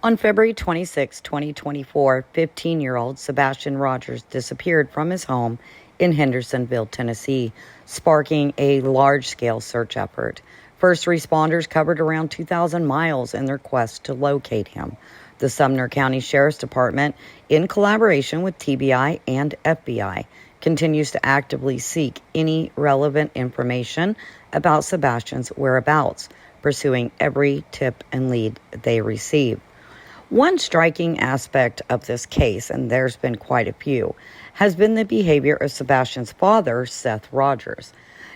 On February 26, 2024, 15-year-old Sebastian Rogers disappeared from his home in Hendersonville, Tennessee, sparking a large-scale search effort. First responders covered around 2,000 miles in their quest to locate him. The Sumner County Sheriff's Department, in collaboration with TBI and FBI, continues to actively seek any relevant information about Sebastian's whereabouts, pursuing every tip and lead they receive. One striking aspect of this case, and there's been quite a few, has been the behavior of Sebastian's father, Seth Rogers.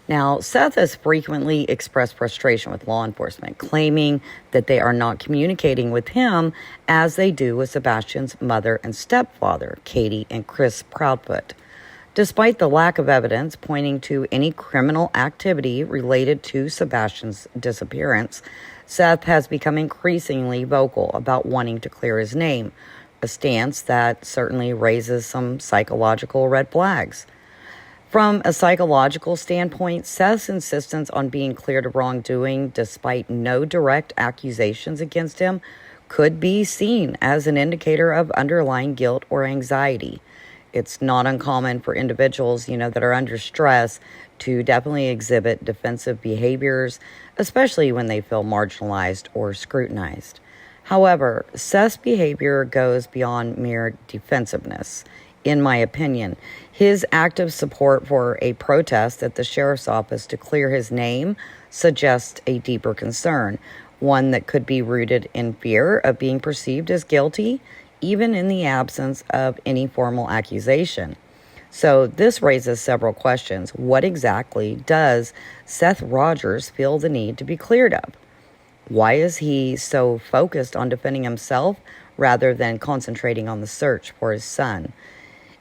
Now, Seth has frequently expressed frustration with law enforcement, claiming that they are not communicating with him as they do with Sebastian's mother and stepfather, Katie and Chris Proudfoot. Despite the lack of evidence pointing to any criminal activity related to Sebastian's disappearance, Seth has become increasingly vocal about wanting to clear his name, a stance that certainly raises some psychological red flags. From a psychological standpoint, Seth's insistence on being cleared of wrongdoing, despite no direct accusations against him, could be seen as an indicator of underlying guilt or anxiety. It's not uncommon for individuals, that are under stress to definitely exhibit defensive behaviors, especially when they feel marginalized or scrutinized. However, Seth's behavior goes beyond mere defensiveness. In my opinion, his active support for a protest at the sheriff's office to clear his name suggests a deeper concern, one that could be rooted in fear of being perceived as guilty, even in the absence of any formal accusation. So this raises several questions. What exactly does Seth Rogers feel the need to be cleared of? Why is he so focused on defending himself rather than concentrating on the search for his son?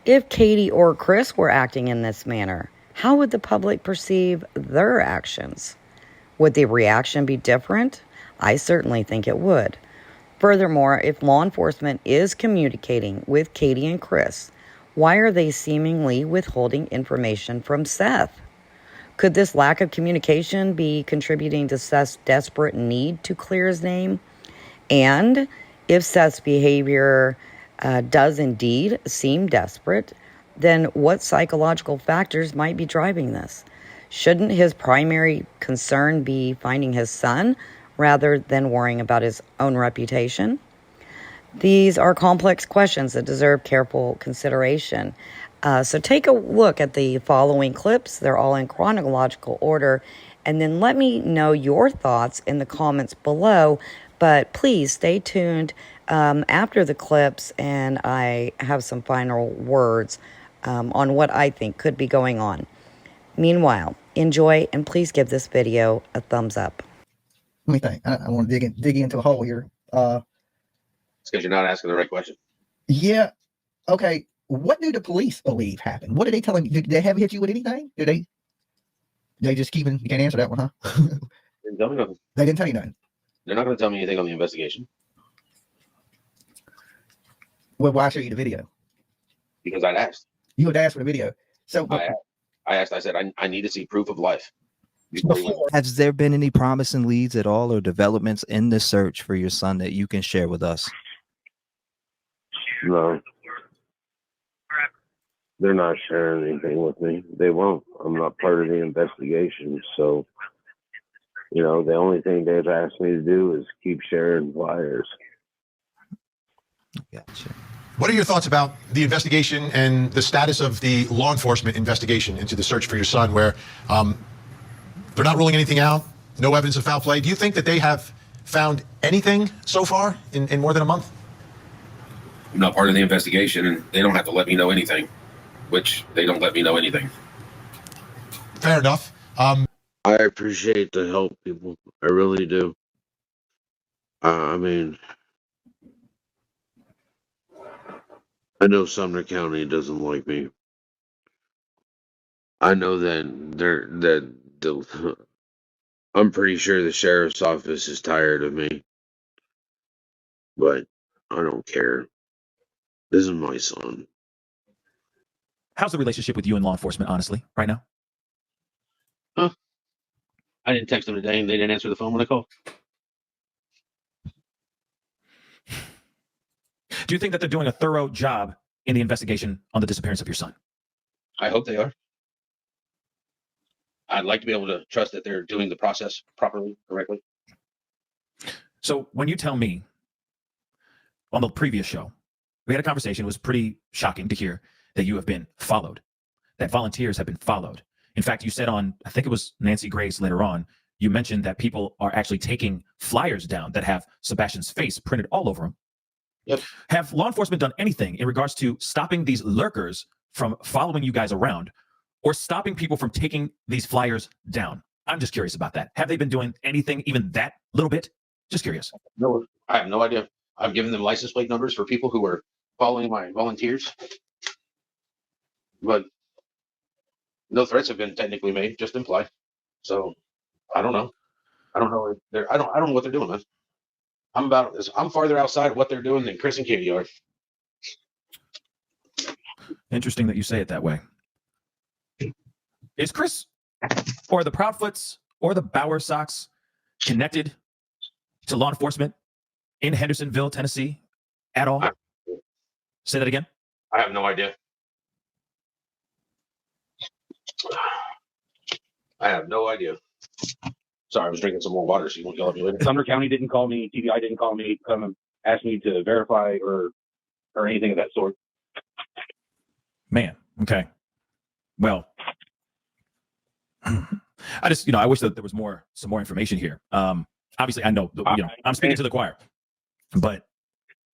If Katie or Chris were acting in this manner, how would the public perceive their actions? Would the reaction be different? I certainly think it would. Furthermore, if law enforcement is communicating with Katie and Chris, why are they seemingly withholding information from Seth? Could this lack of communication be contributing to Seth's desperate need to clear his name? And if Seth's behavior does indeed seem desperate, then what psychological factors might be driving this? Shouldn't his primary concern be finding his son rather than worrying about his own reputation? These are complex questions that deserve careful consideration. So take a look at the following clips. They're all in chronological order. And then let me know your thoughts in the comments below. But please stay tuned after the clips, and I have some final words on what I think could be going on. Meanwhile, enjoy, and please give this video a thumbs up. Let me think. I want to dig into a hole here. It's because you're not asking the right question. Yeah. Okay. What do the police believe happened? What did they tell him? Did they have hit you with anything? Did they just keep it? You can't answer that one, huh? They didn't tell me nothing. They didn't tell you nothing. They're not going to tell me anything on the investigation. Well, why show you the video? Because I'd asked. You would ask for the video. So I asked. I said, I need to see proof of life. Has there been any promising leads at all or developments in the search for your son that you can share with us? No. They're not sharing anything with me. They won't. I'm not part of the investigation. So, the only thing they've asked me to do is keep sharing flyers. Gotcha. What are your thoughts about the investigation and the status of the law enforcement investigation into the search for your son, where they're not ruling anything out, no evidence of foul play? Do you think that they have found anything so far in more than a month? I'm not part of the investigation, and they don't have to let me know anything, which they don't let me know anything. Fair enough. I appreciate the help, people. I really do. I know Sumner County doesn't like me. I know that I'm pretty sure the sheriff's office is tired of me, but I don't care. This is my son. How's the relationship with you and law enforcement, honestly, right now? Huh? I didn't text them today, and they didn't answer the phone when I called. Do you think that they're doing a thorough job in the investigation on the disappearance of your son? I hope they are. I'd like to be able to trust that they're doing the process properly, correctly. So when you tell me on the previous show, we had a conversation, it was pretty shocking to hear that you have been followed, that volunteers have been followed. In fact, you said on, I think it was Nancy Grace later on, you mentioned that people are actually taking flyers down that have Sebastian's face printed all over them. Yep. Have law enforcement done anything in regards to stopping these lurkers from following you guys around or stopping people from taking these flyers down? I'm just curious about that. Have they been doing anything, even that little bit? Just curious. No, I have no idea. I've given them license plate numbers for people who were following my volunteers, but no threats have been technically made, just implied. So I don't know. I don't know. I don't know what they're doing, man. I'm farther outside of what they're doing than Chris and Katie are. Interesting that you say it that way. Is Chris or the Proudfoots or the Bauer Sox connected to law enforcement in Hendersonville, Tennessee at all? Say that again. I have no idea. I have no idea. Sorry, I was drinking some more water, so you won't yell at me later. Sumner County didn't call me. TBI didn't call me. Come and ask me to verify or anything of that sort. Man, okay. Well, I just, I wish that there was some more information here. Obviously, I know, I'm speaking to the choir, but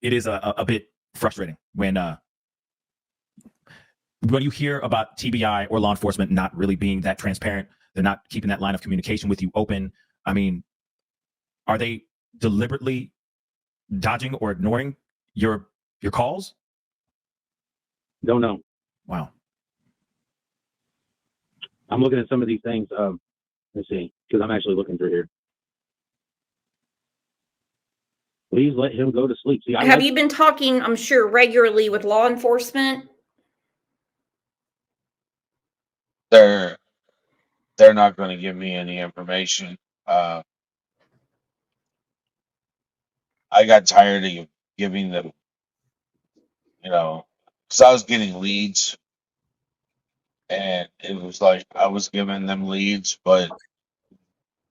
it is a bit frustrating when you hear about TBI or law enforcement not really being that transparent. They're not keeping that line of communication with you open. I mean, are they deliberately dodging or ignoring your calls? Don't know. Wow. I'm looking at some of these things. Let's see, because I'm actually looking through here. Please let him go to sleep. See, Have you been talking, I'm sure, regularly with law enforcement? They're not going to give me any information. I got tired of giving them, because I was getting leads, and it was like I was giving them leads, but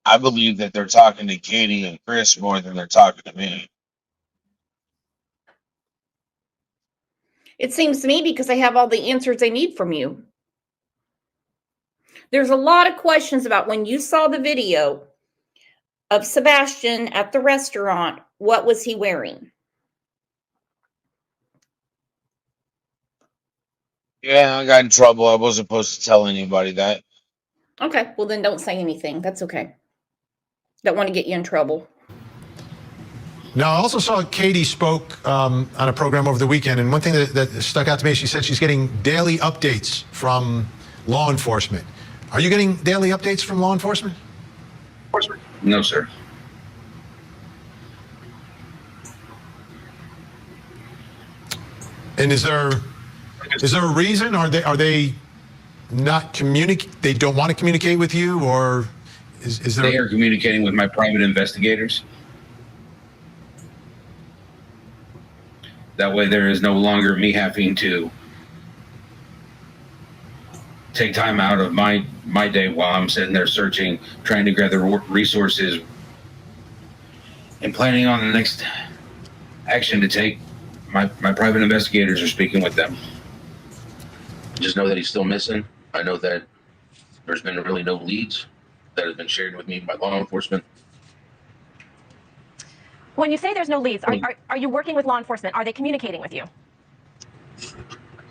I believe that they're talking to Katie and Chris more than they're talking to me. It seems to me because they have all the answers they need from you. There's a lot of questions about when you saw the video of Sebastian at the restaurant, what was he wearing? Yeah, I got in trouble. I wasn't supposed to tell anybody that. Okay, well then don't say anything. That's okay. Don't want to get you in trouble. Now, I also saw Katie spoke on a program over the weekend, and one thing that stuck out to me, she said she's getting daily updates from law enforcement. Are you getting daily updates from law enforcement? No, sir. And is there a reason? Are they not they don't want to communicate with you, or is there? They are communicating with my private investigators. That way, there is no longer me having to take time out of my day while I'm sitting there searching, trying to gather resources, and planning on the next action to take. My private investigators are speaking with them. Just know that he's still missing. I know that there's been really no leads that have been shared with me by law enforcement. When you say there's no leads, are you working with law enforcement? Are they communicating with you?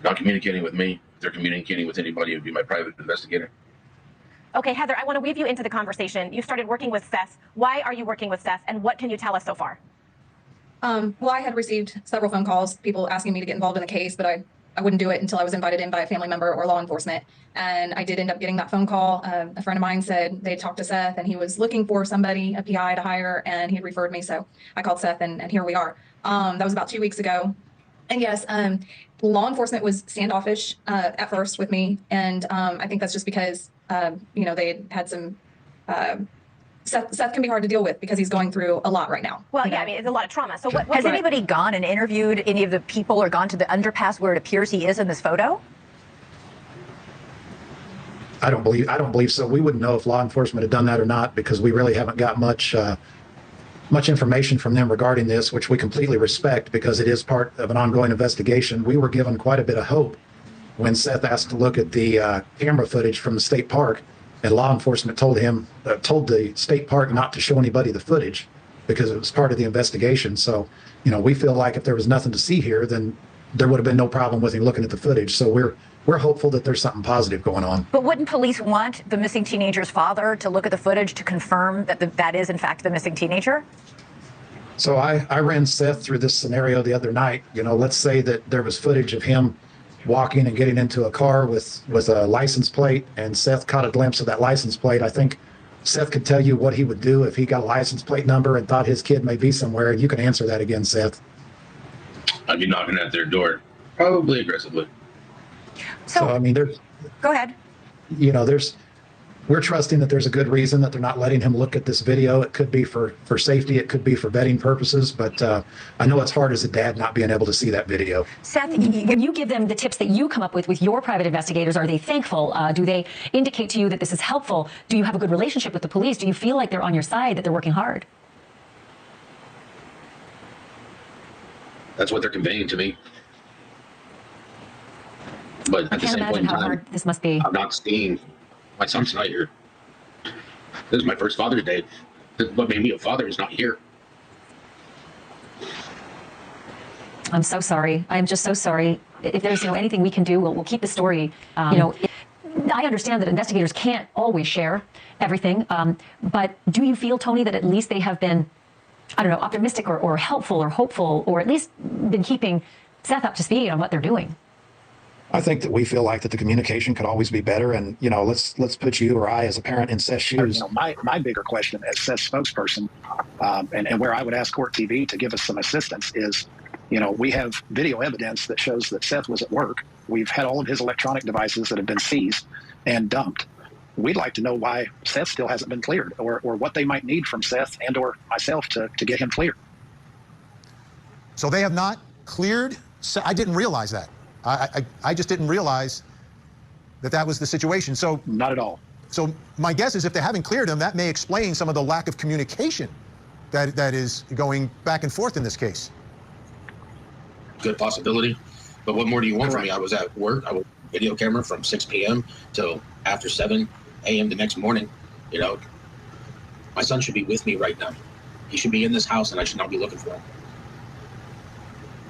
Not communicating with me. If they're communicating with anybody, it would be my private investigator. Okay, Heather, I want to weave you into the conversation. You started working with Seth. Why are you working with Seth, and what can you tell us so far? Well, I had received several phone calls, people asking me to get involved in the case, but I wouldn't do it until I was invited in by a family member or law enforcement. And I did end up getting that phone call. A friend of mine said they talked to Seth and he was looking for somebody, a PI to hire, and he had referred me. So I called Seth and here we are. That was about 2 weeks ago. And yes, law enforcement was standoffish at first with me. And I think that's just because, they had some Seth can be hard to deal with because he's going through a lot right now. Well, You yeah, know? I mean, it's a lot of trauma. So what Has anybody gone and interviewed any of the people or gone to the underpass where it appears he is in this photo? I don't believe so. We wouldn't know if law enforcement had done that or not because we really haven't got much information from them regarding this, which we completely respect because it is part of an ongoing investigation. We were given quite a bit of hope when Seth asked to look at the camera footage from the state park, and law enforcement told the state park not to show anybody the footage because it was part of the investigation. So, we feel like if there was nothing to see here, then there would have been no problem with him looking at the footage. So we're hopeful that there's something positive going on. But wouldn't police want the missing teenager's father to look at the footage to confirm that that is in fact the missing teenager? So I ran Seth through this scenario the other night. Let's say that there was footage of him walking and getting into a car with a license plate, and Seth caught a glimpse of that license plate. I think Seth could tell you what he would do if he got a license plate number and thought his kid may be somewhere. You can answer that again, Seth. I'd be knocking at their door, probably aggressively. So I mean, Go ahead. We're trusting that there's a good reason that they're not letting him look at this video. It could be for safety. It could be for vetting purposes. But I know it's hard as a dad not being able to see that video. Seth, when you give them the tips that you come up with your private investigators, are they thankful? Do they indicate to you that this is helpful? Do you have a good relationship with the police? Do you feel like they're on your side, that they're working hard? That's what they're conveying to me. But at the Can't same point imagine in how time, hard this must be. I'm not seeing my son's not here. This is my first Father's Day. What made me a father is not here. I'm so sorry. I'm just so sorry. If there's anything we can do, we'll keep the story. I understand that investigators can't always share everything, but do you feel, Tony, that at least they have been, optimistic or helpful or hopeful, or at least been keeping Seth up to speed on what they're doing? I think that we feel like that the communication could always be better. And, let's put you or I as a parent in Seth's shoes. My bigger question as Seth's spokesperson, and where I would ask Court TV to give us some assistance is, we have video evidence that shows that Seth was at work. We've had all of his electronic devices that have been seized and dumped. We'd like to know why Seth still hasn't been cleared, or what they might need from Seth and or myself to get him cleared. So they have not cleared? I didn't realize that. I just didn't realize that was the situation. So not at all. So my guess is if they haven't cleared him, that may explain some of the lack of communication that is going back and forth in this case. Good possibility. But what more do you want from me? I was at work. I was video camera from 6 p.m. till after 7 a.m. the next morning. My son should be with me right now. He should be in this house, and I should not be looking for him.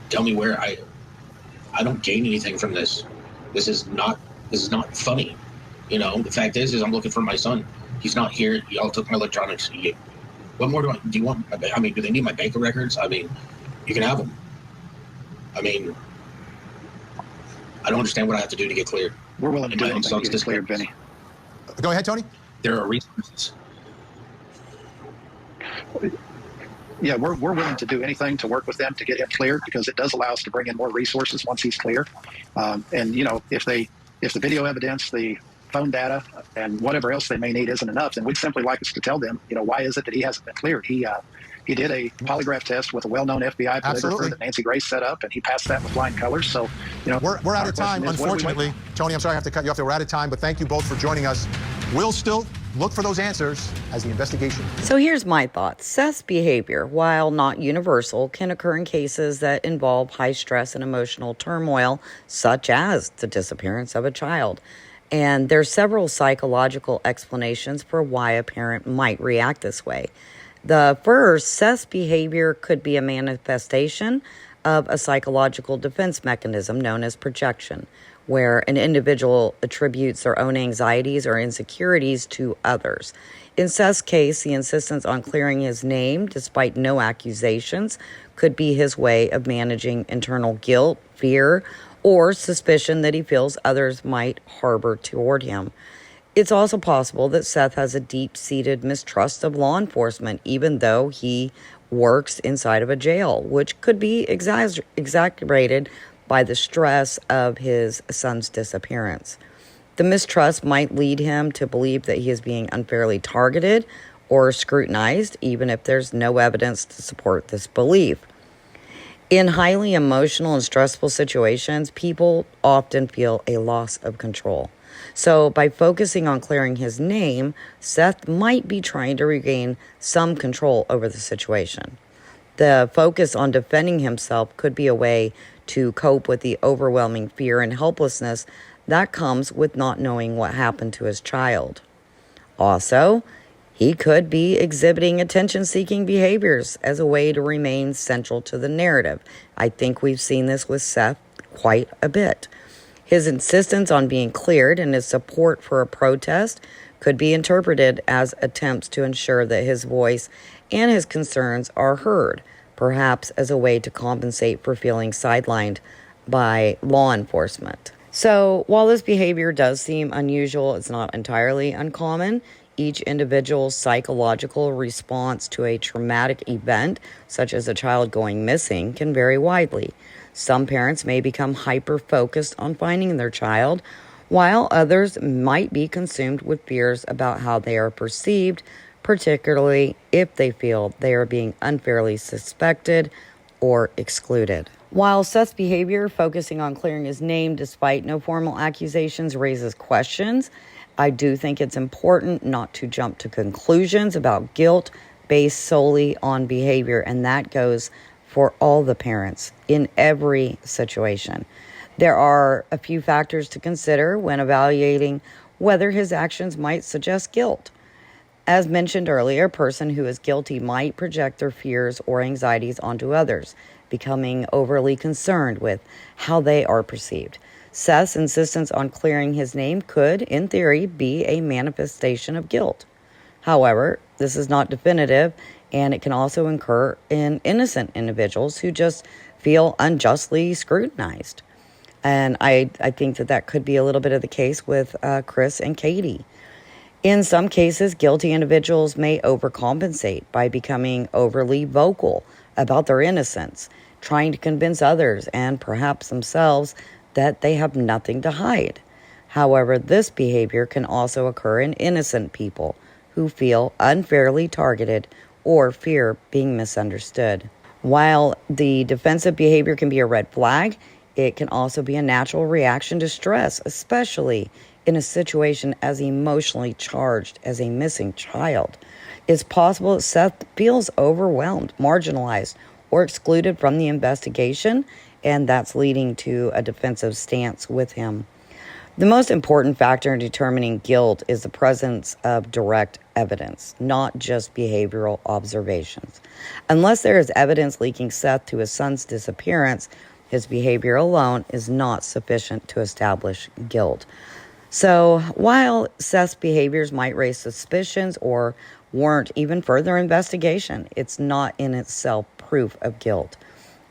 Tell me where I don't gain anything from this. This is not funny. The fact is I'm looking for my son. He's not here. Y'all took my electronics. What more do you want? Do they need my bank records? You can have them. I don't understand what I have to do to get cleared. We're willing to do anything to get cleared, Benny. Go ahead, Tony. There are resources. Yeah, we're willing to do anything to work with them to get him cleared, because it does allow us to bring in more resources once he's clear. And if the video evidence, the phone data, and whatever else they may need isn't enough, then we'd simply like us to tell them, why is it that he hasn't been cleared? He did a polygraph test with a well-known FBI polygrapher that Nancy Grace set up, and he passed that with flying colors. So, we're out of time, unfortunately. Tony, I'm sorry I have to cut you off. We're out of time, but thank you both for joining us. We'll still look for those answers as the investigation. So here's my thoughts. Seth's behavior, while not universal, can occur in cases that involve high stress and emotional turmoil, such as the disappearance of a child. And there's several psychological explanations for why a parent might react this way. The first, Seth's behavior could be a manifestation of a psychological defense mechanism known as projection, where an individual attributes their own anxieties or insecurities to others. In Seth's case, the insistence on clearing his name, despite no accusations, could be his way of managing internal guilt, fear, or suspicion that he feels others might harbor toward him. It's also possible that Seth has a deep-seated mistrust of law enforcement, even though he works inside of a jail, which could be exacerbated by the stress of his son's disappearance. The mistrust might lead him to believe that he is being unfairly targeted or scrutinized, even if there's no evidence to support this belief. In highly emotional and stressful situations, people often feel a loss of control. So by focusing on clearing his name, Seth might be trying to regain some control over the situation. The focus on defending himself could be a way to cope with the overwhelming fear and helplessness that comes with not knowing what happened to his child. Also, he could be exhibiting attention-seeking behaviors as a way to remain central to the narrative. I think we've seen this with Seth quite a bit. His insistence on being cleared and his support for a protest could be interpreted as attempts to ensure that his voice and his concerns are heard, perhaps as a way to compensate for feeling sidelined by law enforcement. So while this behavior does seem unusual, it's not entirely uncommon. Each individual's psychological response to a traumatic event, such as a child going missing, can vary widely. Some parents may become hyper-focused on finding their child, while others might be consumed with fears about how they are perceived, particularly if they feel they are being unfairly suspected or excluded. While Seth's behavior, focusing on clearing his name despite no formal accusations, raises questions, I do think it's important not to jump to conclusions about guilt based solely on behavior, and that goes for all the parents in every situation. There are a few factors to consider when evaluating whether his actions might suggest guilt. As mentioned earlier, a person who is guilty might project their fears or anxieties onto others, becoming overly concerned with how they are perceived. Seth's insistence on clearing his name could, in theory, be a manifestation of guilt. However, this is not definitive, and it can also occur in innocent individuals who just feel unjustly scrutinized. And I think that could be a little bit of the case with Chris and Katie. In some cases, guilty individuals may overcompensate by becoming overly vocal about their innocence, trying to convince others and perhaps themselves that they have nothing to hide. However, this behavior can also occur in innocent people who feel unfairly targeted or fear being misunderstood. While the defensive behavior can be a red flag, it can also be a natural reaction to stress, especially in a situation as emotionally charged as a missing child. It's possible that Seth feels overwhelmed, marginalized, or excluded from the investigation, and that's leading to a defensive stance with him. The most important factor in determining guilt is the presence of direct evidence, not just behavioral observations. Unless there is evidence linking Seth to his son's disappearance, his behavior alone is not sufficient to establish guilt. So while Seth's behaviors might raise suspicions or warrant even further investigation, it's not in itself proof of guilt.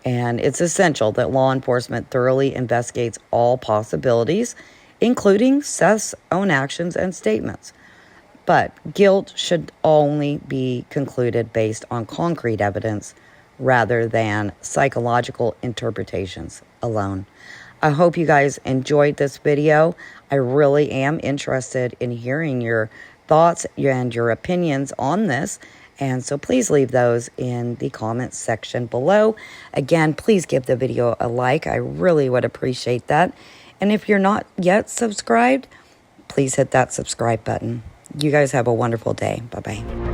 And it's essential that law enforcement thoroughly investigates all possibilities, including Seth's own actions and statements. But guilt should only be concluded based on concrete evidence rather than psychological interpretations alone. I hope you guys enjoyed this video. I really am interested in hearing your thoughts and your opinions on this. And so please leave those in the comments section below. Again, please give the video a like. I really would appreciate that. And if you're not yet subscribed, please hit that subscribe button. You guys have a wonderful day. Bye-bye.